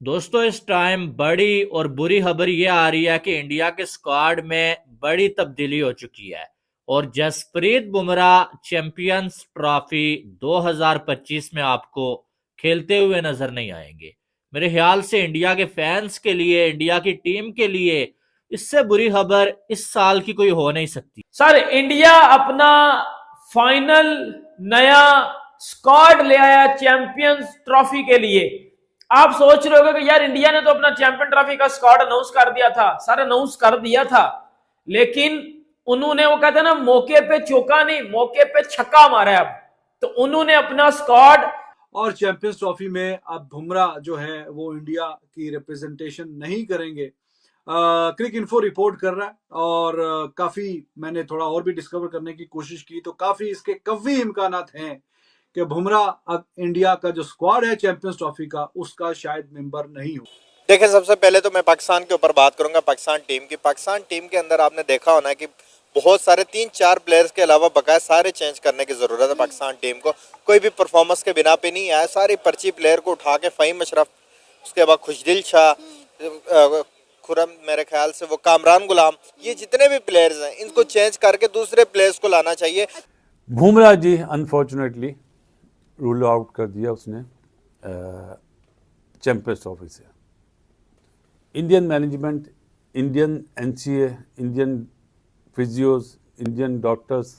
दोस्तों, इस टाइम बड़ी और बुरी खबर ये आ रही है कि इंडिया के स्क्वाड में बड़ी तब्दीली हो चुकी है और जसप्रीत बुमराह चैंपियंस ट्रॉफी 2025 में आपको खेलते हुए नजर नहीं आएंगे। मेरे ख्याल से इंडिया के फैंस के लिए, इंडिया की टीम के लिए इससे बुरी खबर इस साल की कोई हो नहीं सकती। सर, इंडिया अपना फाइनल नया स्क्वाड ले आया चैंपियंस ट्रॉफी के लिए। आप सोच रहे होगे कि यार इंडिया ने तो अपना चैंपियन ट्रॉफी का स्क्वाड अनाउंस कर दिया था। सर, अनाउंस कर दिया था, लेकिन उन्होंने, वो कहते हैं ना, मौके पे चौका नहीं, मौके पे छक्का मारा है। अब तो उन्होंने अपना स्क्वाड और चैंपियंस ट्रॉफी में अब बुमराह जो है वो इंडिया की रिप्रेजेंटेशन नहीं करेंगे। क्रिक इन्फो रिपोर्ट कर रहा है और काफी मैंने थोड़ा और भी डिस्कवर करने की कोशिश की तो काफी इसके कवी इम्कानात हैं कि बुमराह अब इंडिया का जो स्क्वाड है चैंपियंस ट्रॉफी का उसका शायद मेंबर नहीं हो। देखिए, सबसे पहले तो मैं पाकिस्तान के ऊपर बात करूंगा, पाकिस्तान टीम के अंदर आपने देखा होना कि बहुत सारे 3-4 प्लेयर्स के अलावा बकाया सारे चेंज करने की ज़रूरत है। पाकिस्तान टीम को कोई भी परफॉर्मेंस के बिना पे नहीं आया। सारी पर्ची प्लेयर को उठा के फ़हीम अशरफ, उसके बाद खुशदिल शाह, खुरम, मेरे ख्याल से वो कामरान गुलाम, ये जितने भी प्लेयर्स हैं इनको चेंज करके दूसरे प्लेयर्स को लाना चाहिए। Bumrah ji unfortunately rule out कर दिया उसने चैंपियंस ट्रॉफी से। Indian management, Indian NCA, Indian physios, Indian doctors,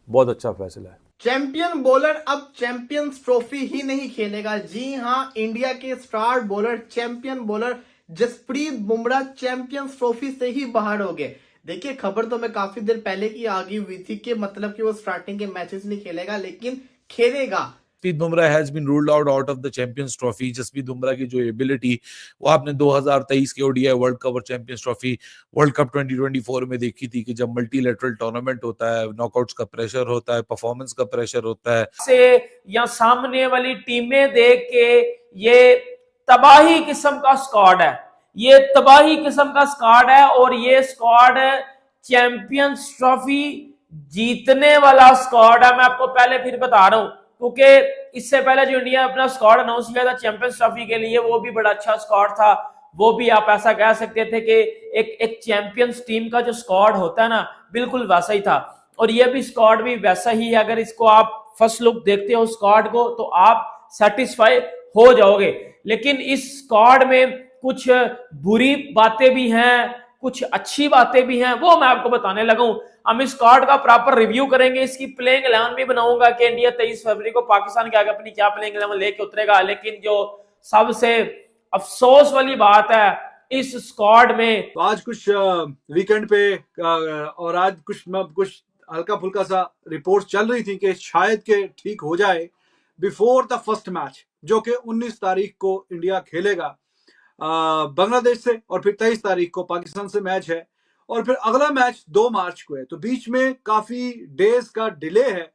बहुत अच्छा फैसला है। चैंपियन बॉलर अब चैंपियंस ट्रॉफी ही नहीं खेलेगा। जी हां, इंडिया के star bowler, champion bowler Jasprit Bumrah champions trophy से ही बाहर हो गए। देखिए, खबर तो मैं काफी देर पहले की आ गई हुई थी कि मतलब कि वो स्टार्टिंग के मैचेस नहीं खेलेगा, लेकिन खेलेगा। Jasprit Bumrah has been ruled out of the Champions Trophy. Jasprit Bumrah की जो एबिलिटी वो आपने 2023 के ओडीआई वर्ल्ड कप और चैंपियंस ट्रॉफी वर्ल्ड कप 2024 में देखी थी कि जब मल्टीलेटरल टूर्नामेंट होता है, नॉकआउट्स का प्रेशर होता है, परफॉर्मेंस का प्रेशर होता है, से या सामने वाली टीमें देख के ये तबाही किस्म का स्क्वाड है, ये तबाही किस्म का स्क्वाड है। और ये स्क्वाड चैंपियंस ट्रॉफी जीतने वाला स्क्वाड है। मैं आपको पहले फिर बता रहा हूं, क्योंकि इससे पहले जो इंडिया अपना स्क्वाड अनाउंस किया था चैंपियंस ट्रॉफी के लिए, वो भी बड़ा अच्छा स्क्वाड था। वो भी आप ऐसा कह सकते थे कि एक चैंपियंस टीम का जो स्क्वाड होता है ना, बिल्कुल वैसा ही था। और ये भी स्क्वाड भी वैसा ही है। अगर इसको आप फर्स्ट लुक देखते हो स्क्वाड को तो आप सेटिस्फाई हो जाओगे। लेकिन इस स्क्वाड में कुछ बुरी बातें भी हैं, कुछ अच्छी बातें भी हैं, वो मैं आपको बताने लगा हूं। हम इस स्क्वाड का प्रॉपर रिव्यू करेंगे, इसकी प्लेइंग 11 भी बनाऊंगा कि इंडिया 23 फरवरी को पाकिस्तान के आगे अपनी क्या प्लेइंग 11 लेके उतरेगा। लेकिन जो सबसे अफसोस वाली बात है इस स्क्वाड में, तो आज कुछ वीकेंड पे और आज कुछ हल्का फुल्का सा रिपोर्ट चल रही थी कि शायद के ठीक हो जाए बिफोर द फर्स्ट मैच, जो कि 19 तारीख को इंडिया खेलेगा बांग्लादेश से, और फिर 23 तारीख को पाकिस्तान से मैच है, और फिर अगला मैच 2 मार्च को है। तो बीच में काफी डेज का डिले है,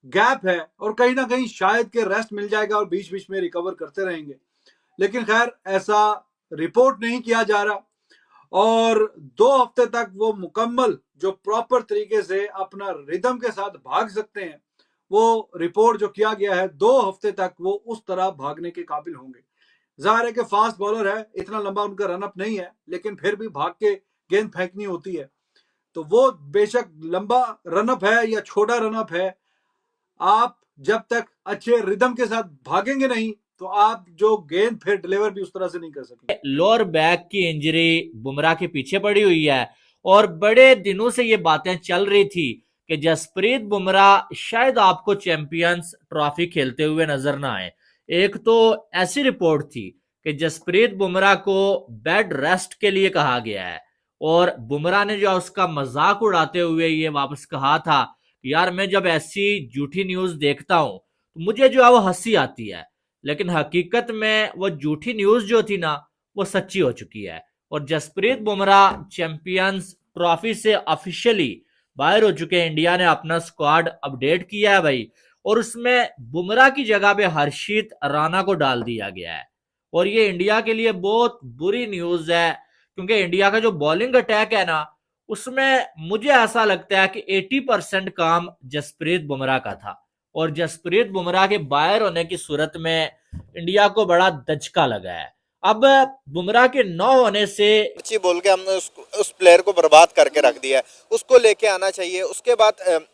गैप है, और कहीं ना कहीं शायद के रेस्ट मिल जाएगा और बीच बीच में रिकवर करते रहेंगे। लेकिन खैर ऐसा रिपोर्ट नहीं किया जा रहा, और 2 हफ्ते तक वो मुकम्मल जो प्रॉपर तरीके से अपना रिदम के साथ भाग सकते हैं, वो रिपोर्ट जो किया गया है 2 हफ्ते तक वो उस तरह भागने के काबिल होंगे। जाहिर है कि फास्ट बॉलर है, इतना लंबा उनका रनअप नहीं है, लेकिन फिर भी भाग के गेंद फेंकनी होती है। तो वो बेशक लंबा रनअप है या छोटा रनअप है, आप जब तक अच्छे रिदम के साथ भागेंगे नहीं तो आप जो गेंद फिर डिलीवर भी उस तरह से नहीं कर सकेंगे। लोअर बैक की इंजरी बुमराह के पीछे पड़ी हुई है और बड़े दिनों से ये बातें चल रही थी कि जसप्रीत बुमराह शायद आपको चैंपियंस ट्रॉफी खेलते हुए नजर ना आए। एक तो ऐसी रिपोर्ट थी कि जसप्रीत बुमराह को बेड रेस्ट के लिए कहा गया है, और बुमराह ने जो उसका मजाक उड़ाते हुए ये वापस कहा था, यार मैं जब ऐसी झूठी न्यूज देखता हूं तो मुझे जो है वो हंसी आती है। लेकिन हकीकत में वो झूठी न्यूज जो थी ना, वो सच्ची हो चुकी है और जसप्रीत बुमराह चैंपियंस ट्रॉफी से ऑफिशियली बाहर हो चुके हैं। इंडिया ने अपना स्क्वाड अपडेट किया है भाई, और उसमें बुमराह की जगह पे हर्षित राणा को डाल दिया गया है। और ये इंडिया के लिए बहुत बुरी न्यूज है, क्योंकि इंडिया का जो बॉलिंग अटैक है ना, उसमें मुझे ऐसा लगता है कि 80% काम जसप्रीत बुमराह का था, और जसप्रीत बुमराह के बाहर होने की सूरत में इंडिया को बड़ा दचका लगा है। अब बुमराह के 9 होने से अच्छी बोल के हमने उस प्लेयर को बर्बाद करके रख दिया है, उसको लेके आना चाहिए। उसके बाद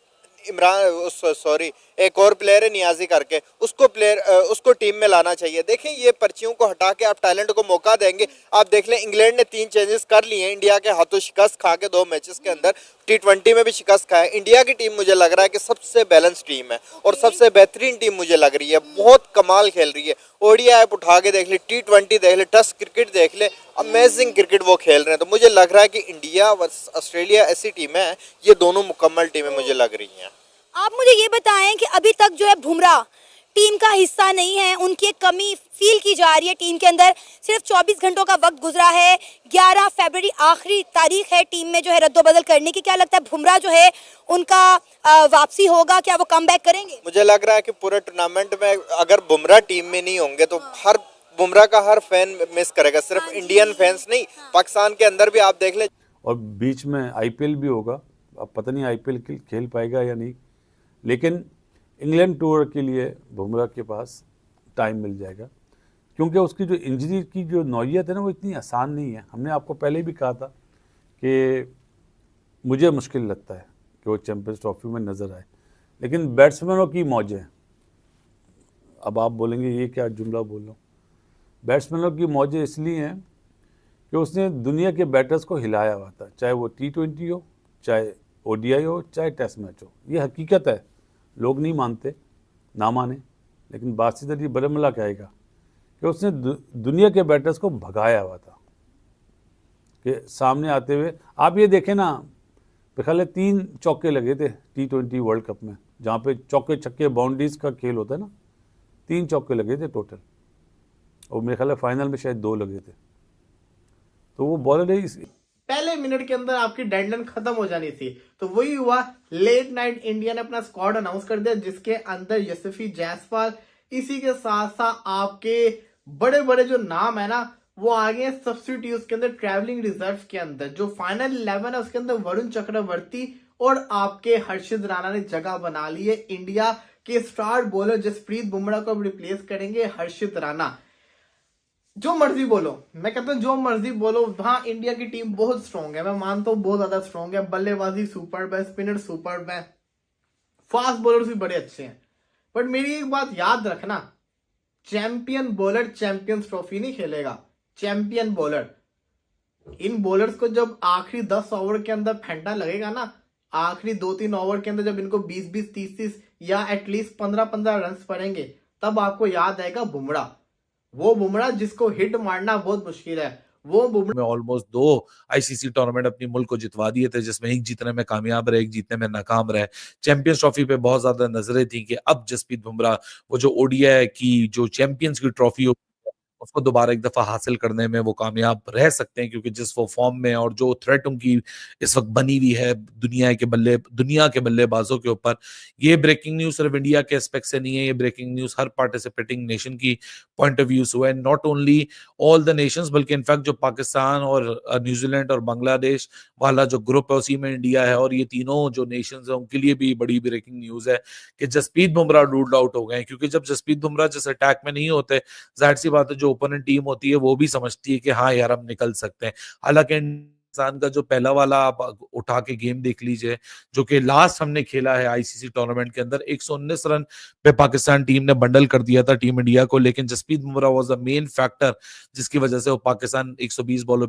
इमरान सॉरी एक और प्लेयर है नियाजी करके, उसको टीम में लाना चाहिए। देखें ये पर्चियों को हटा के आप टैलेंट को मौका देंगे। आप देख लें इंग्लैंड ने 3 चेंजेस कर लिए हैं, इंडिया के हाथों शिकस्त खा के 2 मैचेस के अंदर, T20 में भी शिकस्त खाया। इंडिया की टीम मुझे लग रहा है कि सबसे बैलेंस टीम है और सबसे बेहतरीन टीम मुझे लग रही है, बहुत कमाल खेल रही है। ओडीआई आप उठा के देख ले, T20 देख ले, टेस्ट क्रिकेट देख ले, अमेजिंग क्रिकेट वो खेल रहे हैं। तो मुझे लग रहा है कि इंडिया वर्सेस ऑस्ट्रेलिया ऐसी टीमें हैं, ये दोनों मुकम्मल टीमें मुझे लग रही हैं। आप मुझे ये बताएं कि अभी तक जो है बुमराह टीम का हिस्सा नहीं है, उनकी एक कमी फील की जा रही है टीम के अंदर। सिर्फ 24 घंटों का वक्त गुजरा है, 11 फरवरी आखिरी तारीख है टीम में जो है रद्दोबदल करने की। क्या लगता है बुमराह जो है उनका वापसी होगा, क्या वो कमबैक करेंगे? मुझे लग रहा है कि पूरे टूर्नामेंट में अगर बुमराह टीम में नहीं होंगे तो बुमराह का हर फैन मिस करेगा, सिर्फ इंडियन फैंस नहीं, पाकिस्तान के अंदर भी आप देख ले। और बीच में आईपीएल भी होगा, अब पता नहीं आईपीएल खेल पाएगा या नहीं, लेकिन इंग्लैंड टूर के लिए बुमराह के पास टाइम मिल जाएगा, क्योंकि उसकी जो इंजरी की जो नौयत है ना वो इतनी आसान नहीं है। हमने आपको पहले भी कहा था कि मुझे मुश्किल लगता है कि वो चैंपियंस ट्रॉफी में नज़र आए, लेकिन बैट्समैनों की मौजें, अब आप बोलेंगे ये क्या जुमला बोल रहा हूँ, बैट्समैनों की मौजें इसलिए हैं कि उसने दुनिया के बैटर्स को हिलाया हुआ था, चाहे वो T20 हो, चाहे ODI हो, चाहे टेस्ट मैच हो। ये हकीकत है, लोग नहीं मानते, ना माने, लेकिन बासिदर ये बरमला कहेगा कि उसने दुनिया के बैटर्स को भगाया हुआ था कि सामने आते हुए। आप ये देखें ना, ख्याल है 3 चौके लगे थे T20 वर्ल्ड कप में, जहाँ पे चौके छक्के बाउंड्रीज का खेल होता है ना, 3 चौके लगे थे टोटल, और मेरे ख्याल है फाइनल में शायद 2 लगे थे। तो वो बॉलर है, पहले मिनट के अंदर आपकी डेडलाइन खत्म हो जानी थी, तो वही हुआ। लेट नाइट इंडिया ने अपना स्क्वाड अनाउंस कर दिया, जिसके अंदर यशस्वी जायसवाल, इसी के साथ साथ आपके बड़े बड़े जो नाम है ना वो आ गए सब्स्टिट्यूट के अंदर, ट्रैवलिंग रिजर्व के अंदर। जो फाइनल 11 है उसके अंदर वरुण चक्रवर्ती और आपके हर्षित राणा ने जगह बना ली है। इंडिया के स्टार बॉलर जसप्रीत बुमराह को रिप्लेस करेंगे हर्षित राणा। जो मर्जी बोलो, मैं कहता हूं जो मर्जी बोलो, वहां इंडिया की टीम बहुत स्ट्रांग है, मैं मानता हूं बहुत ज्यादा स्ट्रांग है। बल्लेबाजी सुपर्ब है, स्पिनर सुपर्ब है, फास्ट बॉलर्स भी बड़े अच्छे हैं। बट मेरी एक बात याद रखना, चैंपियन बॉलर चैंपियंस ट्रॉफी नहीं खेलेगा, चैंपियन बॉलर। इन बॉलर्स को जब आखिरी 10 ओवर के अंदर फेंटा लगेगा ना, आखिरी 2-3 ओवर के अंदर जब इनको 20-20, 30-30 या एटलीस्ट 15-15 रन पड़ेंगे, तब आपको याद आएगा बुमराह, वो बुमराह जिसको हिट मारना बहुत मुश्किल है। वो बुमराह में ऑलमोस्ट 2 आईसीसी टूर्नामेंट अपनी मुल्क को जितवा दिए थे, जिसमें एक जीतने में कामयाब रहे, एक जीतने में नाकाम रहे। चैंपियंस ट्रॉफी पे बहुत ज्यादा नजरें थी कि अब जसप्रीत बुमराह वो जो ओडीआई की जो चैंपियंस की ट्रॉफी उसको दोबारा एक दफा हासिल करने में वो कामयाब रह सकते हैं, क्योंकि जिस वो फॉर्म में और जो थ्रेट उनकी इस वक्त बनी हुई है दुनिया के बल्लेबाजों के ऊपर। ये ब्रेकिंग न्यूज सिर्फ इंडिया के एस्पेक्ट से नहीं है, ये ब्रेकिंग न्यूज हर पार्टिसिपेटिंग नेशन की पॉइंट ऑफ व्यू से है। Not only all the Nations, बल्कि इनफैक्ट जो पाकिस्तान और न्यूजीलैंड और बांग्लादेश वाला जो ग्रुप है उसी में इंडिया है, और ये तीनों जो नेशंस है उनके लिए भी बड़ी ब्रेकिंग न्यूज है कि जसप्रीत बुमराह रूल्ड आउट हो गए। क्योंकि जब जसप्रीत बुमराह जिस अटैक में नहीं होते, जाहिर सी बात है जो ओपोनेंट टीम होती है वो भी समझती है कि हाँ यार हम निकल सकते हैं। हालांकि पाकिस्तान का जो पहला वाला आप उठा के गेम देख लीजिए, जो कि लास्ट हमने खेला है आईसीसी टूर्नामेंट के अंदर, 119 रन पे पाकिस्तान टीम ने बंडल कर दिया था टीम इंडिया को, लेकिन Jasprit Bumrah was the main factor जिसकी वजह से वो पाकिस्तान 120 बॉलों